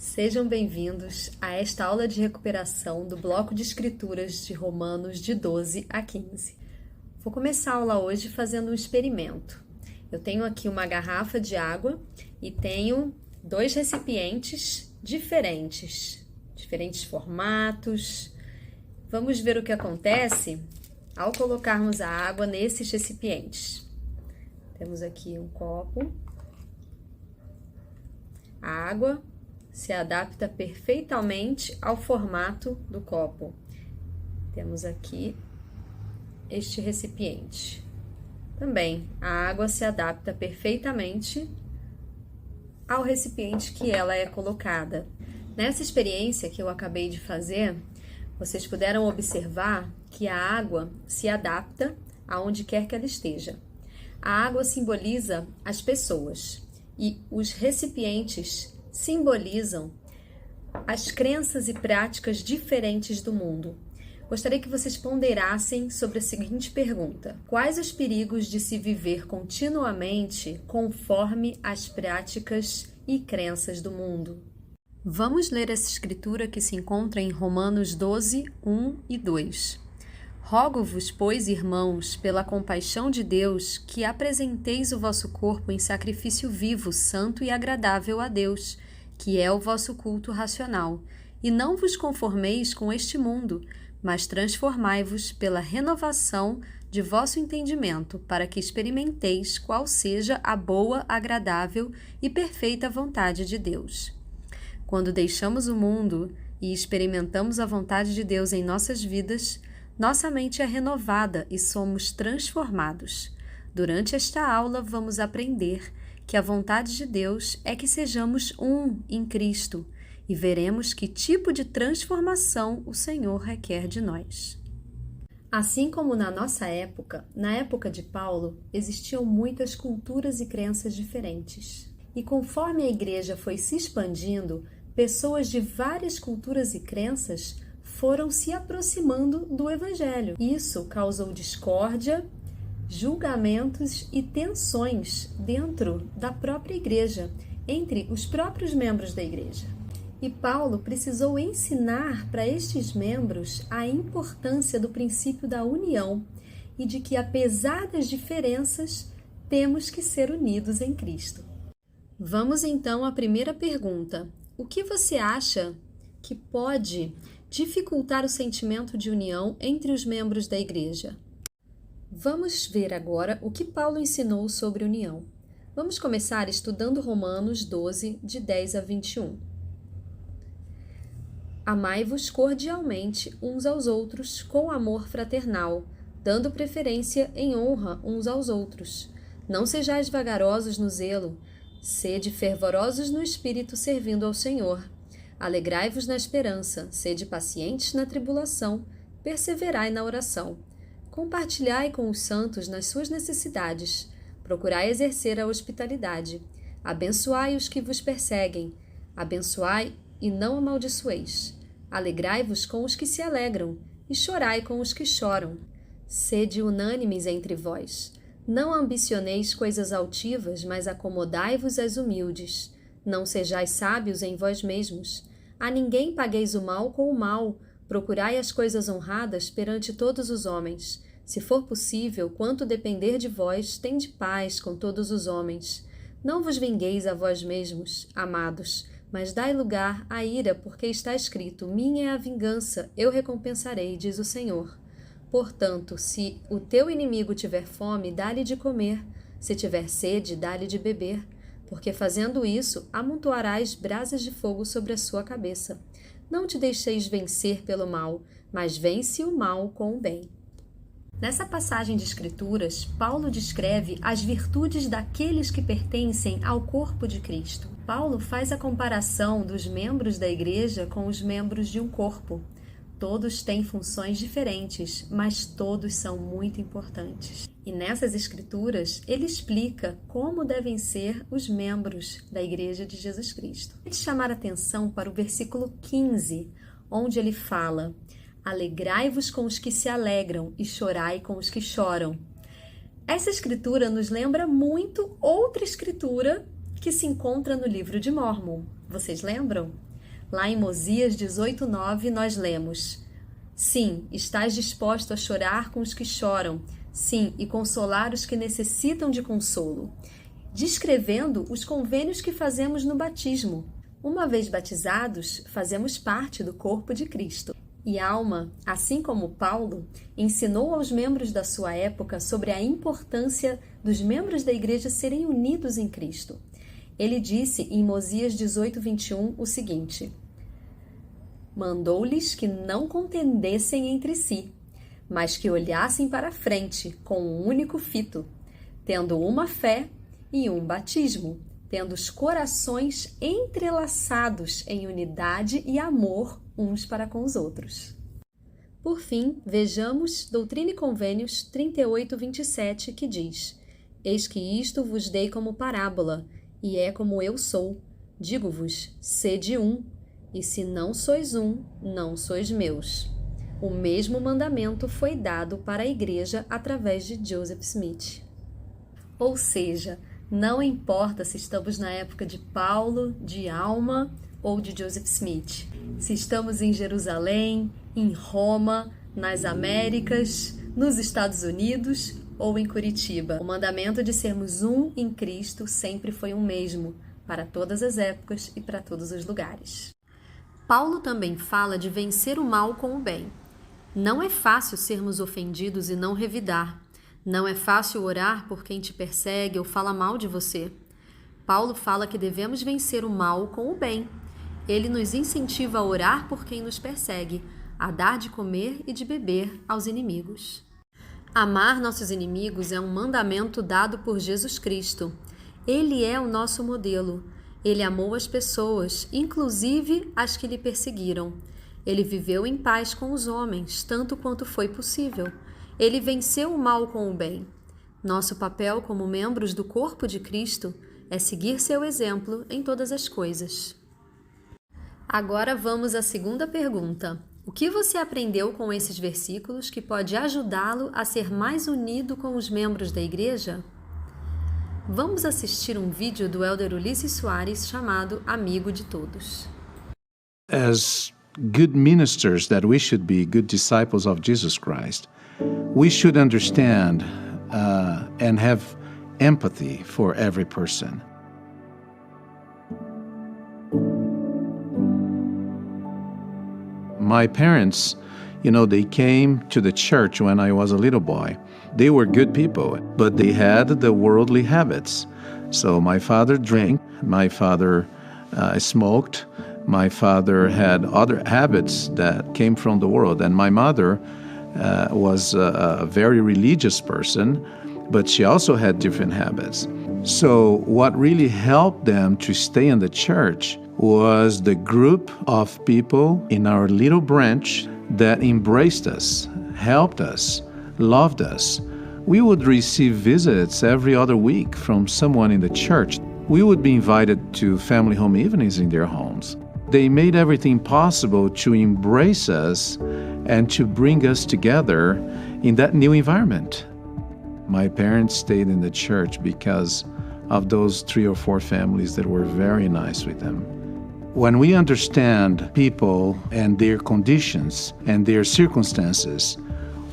Sejam bem-vindos a esta aula de recuperação do bloco de escrituras de Romanos de 12 a 15. Vou começar a aula hoje fazendo um experimento. Eu tenho aqui uma garrafa de água e tenho dois recipientes diferentes formatos. Vamos ver o que acontece ao colocarmos a água nesses recipientes. Temos aqui um copo. A água se adapta perfeitamente ao formato do copo. Temos aqui este recipiente. Também a água se adapta perfeitamente ao recipiente que ela é colocada. Nessa experiência que eu acabei de fazer, vocês puderam observar que a água se adapta aonde quer que ela esteja. A água simboliza as pessoas e os recipientes simbolizam as crenças e práticas diferentes do mundo. Gostaria que vocês ponderassem sobre a seguinte pergunta: quais os perigos de se viver continuamente conforme as práticas e crenças do mundo? Vamos ler essa escritura que se encontra em Romanos 12, 1 e 2. Rogo-vos, pois, irmãos, pela compaixão de Deus, que apresenteis o vosso corpo em sacrifício vivo, santo e agradável a Deus, que é o vosso culto racional. E não vos conformeis com este mundo, mas transformai-vos pela renovação de vosso entendimento, para que experimenteis qual seja a boa, agradável e perfeita vontade de Deus. Quando deixamos o mundo e experimentamos a vontade de Deus em nossas vidas, nossa mente é renovada e somos transformados. Durante esta aula, vamos aprender que a vontade de Deus é que sejamos um em Cristo e veremos que tipo de transformação o Senhor requer de nós. Assim como na nossa época, na época de Paulo, existiam muitas culturas e crenças diferentes. E conforme a igreja foi se expandindo, pessoas de várias culturas e crenças foram se aproximando do Evangelho. Isso causou discórdia, julgamentos e tensões dentro da própria igreja, entre os próprios membros da igreja. E Paulo precisou ensinar para estes membros a importância do princípio da união e de que, apesar das diferenças, temos que ser unidos em Cristo. Vamos então à primeira pergunta. O que você acha que pode dificultar o sentimento de união entre os membros da igreja? Vamos ver agora o que Paulo ensinou sobre união. Vamos começar estudando Romanos 12, de 10 a 21. Amai-vos cordialmente uns aos outros com amor fraternal, dando preferência em honra uns aos outros. Não sejais vagarosos no zelo, sede fervorosos no espírito servindo ao Senhor. Alegrai-vos na esperança, sede pacientes na tribulação, perseverai na oração. Compartilhai com os santos nas suas necessidades, procurai exercer a hospitalidade. Abençoai os que vos perseguem, abençoai e não amaldiçoeis. Alegrai-vos com os que se alegram, e chorai com os que choram. Sede unânimes entre vós. Não ambicioneis coisas altivas, mas acomodai-vos às humildes. Não sejais sábios em vós mesmos. A ninguém pagueis o mal com o mal. Procurai as coisas honradas perante todos os homens. Se for possível, quanto depender de vós, tende paz com todos os homens. Não vos vingueis a vós mesmos, amados, mas dai lugar à ira, porque está escrito: minha é a vingança, eu recompensarei, diz o Senhor. Portanto, se o teu inimigo tiver fome, dá-lhe de comer. Se tiver sede, dá-lhe de beber. Porque fazendo isso, amontoarás brasas de fogo sobre a sua cabeça. Não te deixeis vencer pelo mal, mas vence o mal com o bem. Nessa passagem de Escrituras, Paulo descreve as virtudes daqueles que pertencem ao corpo de Cristo. Paulo faz a comparação dos membros da igreja com os membros de um corpo. Todos têm funções diferentes, mas todos são muito importantes. E nessas escrituras, ele explica como devem ser os membros da Igreja de Jesus Cristo. Quero chamar a atenção para o versículo 15, onde ele fala: alegrai-vos com os que se alegram e chorai com os que choram. Essa escritura nos lembra muito outra escritura que se encontra no livro de Mórmon. Vocês lembram? Lá em Mosias 18:9 nós lemos: Sim, estás disposto a chorar com os que choram, sim, e consolar os que necessitam de consolo, descrevendo os convênios que fazemos no batismo. Uma vez batizados, fazemos parte do corpo de Cristo. E Alma, assim como Paulo, ensinou aos membros da sua época sobre a importância dos membros da igreja serem unidos em Cristo. Ele disse em Mosias 18:21 o seguinte: Mandou-lhes que não contendessem entre si, mas que olhassem para a frente com um único fito, tendo uma fé e um batismo, tendo os corações entrelaçados em unidade e amor uns para com os outros. Por fim, vejamos Doutrina e Convênios 38:27, que diz: Eis que isto vos dei como parábola, e é como eu sou. Digo-vos, sede um, e se não sois um, não sois meus. O mesmo mandamento foi dado para a igreja através de Joseph Smith. Ou seja, não importa se estamos na época de Paulo, de Alma ou de Joseph Smith. Se estamos em Jerusalém, em Roma, nas Américas, nos Estados Unidos ou em Curitiba. O mandamento de sermos um em Cristo sempre foi o mesmo, para todas as épocas e para todos os lugares. Paulo também fala de vencer o mal com o bem. Não é fácil sermos ofendidos e não revidar. Não é fácil orar por quem te persegue ou fala mal de você. Paulo fala que devemos vencer o mal com o bem. Ele nos incentiva a orar por quem nos persegue, a dar de comer e de beber aos inimigos. Amar nossos inimigos é um mandamento dado por Jesus Cristo. Ele é o nosso modelo. Ele amou as pessoas, inclusive as que lhe perseguiram. Ele viveu em paz com os homens, tanto quanto foi possível. Ele venceu o mal com o bem. Nosso papel como membros do corpo de Cristo é seguir seu exemplo em todas as coisas. Agora vamos à segunda pergunta. O que você aprendeu com esses versículos que pode ajudá-lo a ser mais unido com os membros da igreja? Vamos assistir um vídeo do Elder Ulisses Soares chamado Amigo de Todos. As good ministers that we should be, good disciples of Jesus Christ, we should understand and have empathy for every person. My parents, they came to the church when I was a little boy. They were good people, but they had the worldly habits. So my father drank, my father smoked, my father had other habits that came from the world, and my mother was a very religious person, but she also had different habits. So what really helped them to stay in the church was the group of people in our little branch that embraced us, helped us, loved us. We would receive visits every other week from someone in the church. We would be invited to family home evenings in their homes. They made everything possible to embrace us and to bring us together in that new environment. My parents stayed in the church because of those 3 or 4 families that were very nice with them. When we understand people and their conditions and their circumstances,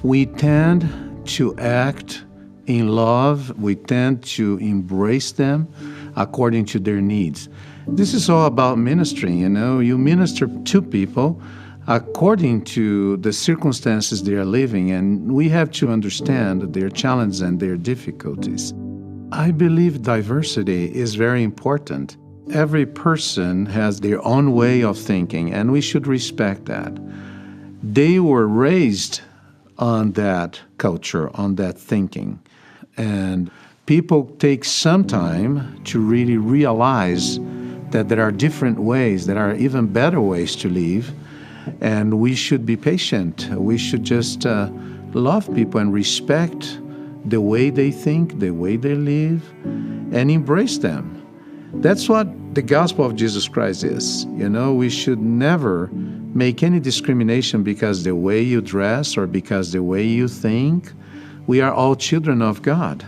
we tend to act in love, we tend to embrace them according to their needs. This is all about ministering, you minister to people according to the circumstances they are living, and we have to understand their challenges and their difficulties. I believe diversity is very important. Every person has their own way of thinking, and we should respect that. They were raised on that culture, on that thinking. And people take some time to really realize that there are different ways, there are even better ways to live, and we should be patient. We should just love people and respect the way they think, the way they live, and embrace them. That's what the gospel of Jesus Christ is. We should never make any discrimination because the way you dress or because the way you think. We are all children of God.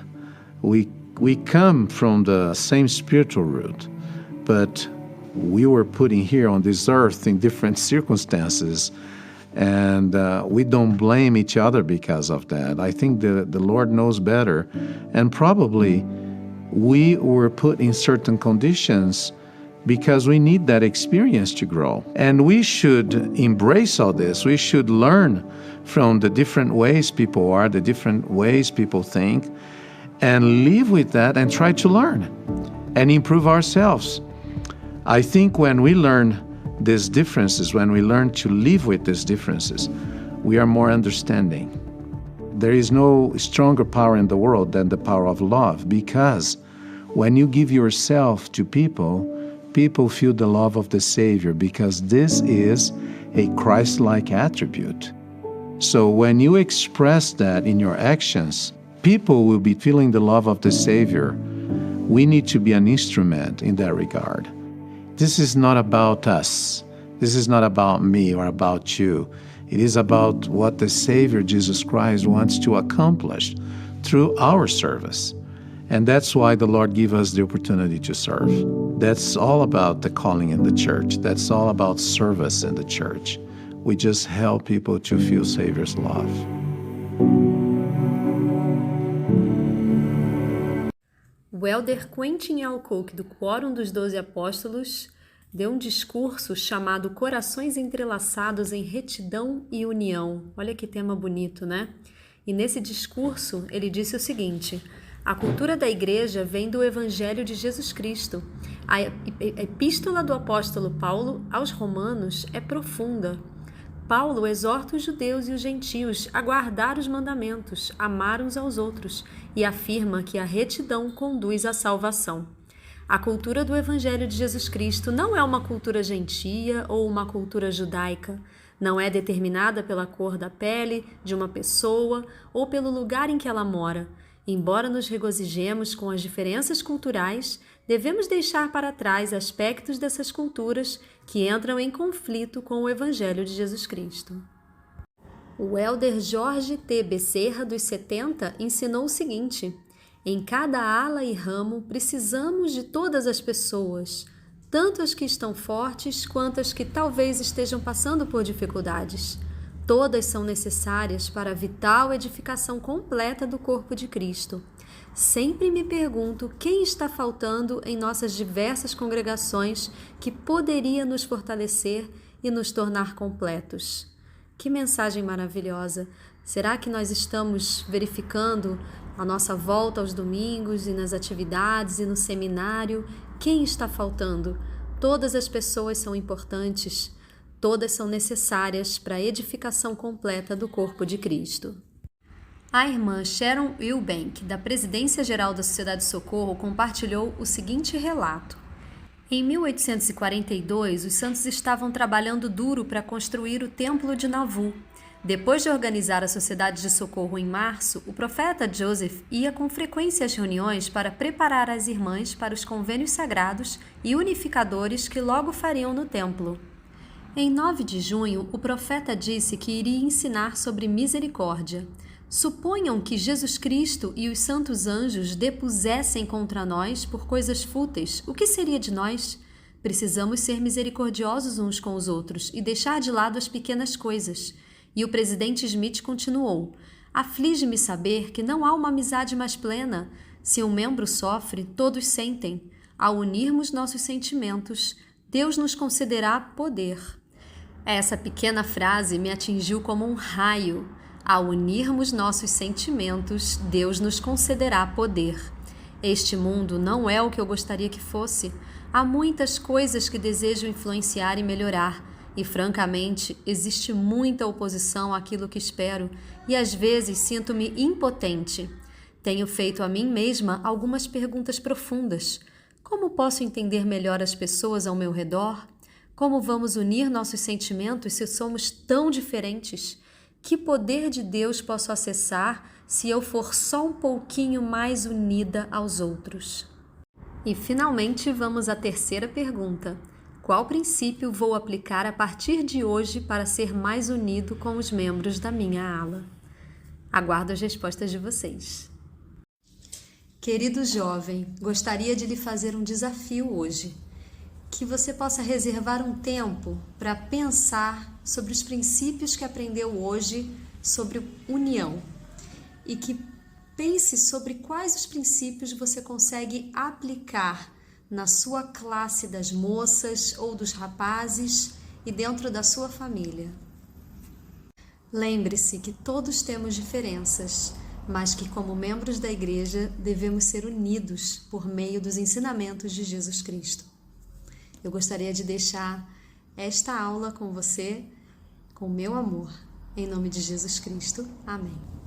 We come from the same spiritual root, but we were put in here on this earth in different circumstances, and we don't blame each other because of that. I think the Lord knows better, and probably we were put in certain conditions because we need that experience to grow. And we should embrace all this. We should learn from the different ways people are, the different ways people think, and live with that and try to learn and improve ourselves. I think when we learn these differences, when we learn to live with these differences, we are more understanding. There is no stronger power in the world than the power of love, because when you give yourself to people, people feel the love of the Savior, because this is a Christ-like attribute. So when you express that in your actions, people will be feeling the love of the Savior. We need to be an instrument in that regard. This is not about us. This is not about me or about you. It is about what the Savior Jesus Christ wants to accomplish through our service. And that's why the Lord gave us the opportunity to serve. That's all about the calling in the church. That's all about service in the church. We just help people to feel Savior's love. O elder Quentin L. Cook, do Quórum dos 12 Apóstolos, deu um discurso chamado Corações Entrelaçados em Retidão e União. Olha que tema bonito, né? E nesse discurso ele disse o seguinte: a cultura da igreja vem do Evangelho de Jesus Cristo. A epístola do apóstolo Paulo aos Romanos é profunda. Paulo exorta os judeus e os gentios a guardar os mandamentos, amar uns aos outros, e afirma que a retidão conduz à salvação. A cultura do Evangelho de Jesus Cristo não é uma cultura gentia ou uma cultura judaica. Não é determinada pela cor da pele de uma pessoa ou pelo lugar em que ela mora. Embora nos regozijemos com as diferenças culturais, devemos deixar para trás aspectos dessas culturas que entram em conflito com o Evangelho de Jesus Cristo. O elder Jorge T. Becerra, dos 70, ensinou o seguinte: em cada ala e ramo precisamos de todas as pessoas, tanto as que estão fortes quanto as que talvez estejam passando por dificuldades. Todas são necessárias para a vital edificação completa do corpo de Cristo. Sempre me pergunto quem está faltando em nossas diversas congregações que poderia nos fortalecer e nos tornar completos. Que mensagem maravilhosa! Será que nós estamos verificando a nossa volta aos domingos e nas atividades e no seminário? Quem está faltando? Todas as pessoas são importantes. Todas são necessárias para a edificação completa do corpo de Cristo. A irmã Sharon Wilbank, da Presidência Geral da Sociedade de Socorro, compartilhou o seguinte relato. Em 1842, os santos estavam trabalhando duro para construir o Templo de Nauvoo. Depois de organizar a Sociedade de Socorro em março, o profeta Joseph ia com frequência às reuniões para preparar as irmãs para os convênios sagrados e unificadores que logo fariam no templo. Em 9 de junho, o profeta disse que iria ensinar sobre misericórdia. Suponham que Jesus Cristo e os santos anjos depusessem contra nós por coisas fúteis. O que seria de nós? Precisamos ser misericordiosos uns com os outros e deixar de lado as pequenas coisas. E o presidente Smith continuou: aflige-me saber que não há uma amizade mais plena. Se um membro sofre, todos sentem. Ao unirmos nossos sentimentos, Deus nos concederá poder. Essa pequena frase me atingiu como um raio. Ao unirmos nossos sentimentos, Deus nos concederá poder. Este mundo não é o que eu gostaria que fosse. Há muitas coisas que desejo influenciar e melhorar, e francamente, existe muita oposição àquilo que espero, e às vezes sinto-me impotente. Tenho feito a mim mesma algumas perguntas profundas. Como posso entender melhor as pessoas ao meu redor? Como vamos unir nossos sentimentos se somos tão diferentes? Que poder de Deus posso acessar se eu for só um pouquinho mais unida aos outros? E finalmente vamos à terceira pergunta. Qual princípio vou aplicar a partir de hoje para ser mais unido com os membros da minha ala? Aguardo as respostas de vocês. Querido jovem, gostaria de lhe fazer um desafio hoje. que você possa reservar um tempo para pensar sobre os princípios que aprendeu hoje sobre união e que pense sobre quais os princípios você consegue aplicar na sua classe das moças ou dos rapazes e dentro da sua família. Lembre-se que todos temos diferenças, mas que como membros da igreja devemos ser unidos por meio dos ensinamentos de Jesus Cristo. Eu gostaria de deixar esta aula com você, com meu amor, em nome de Jesus Cristo. Amém.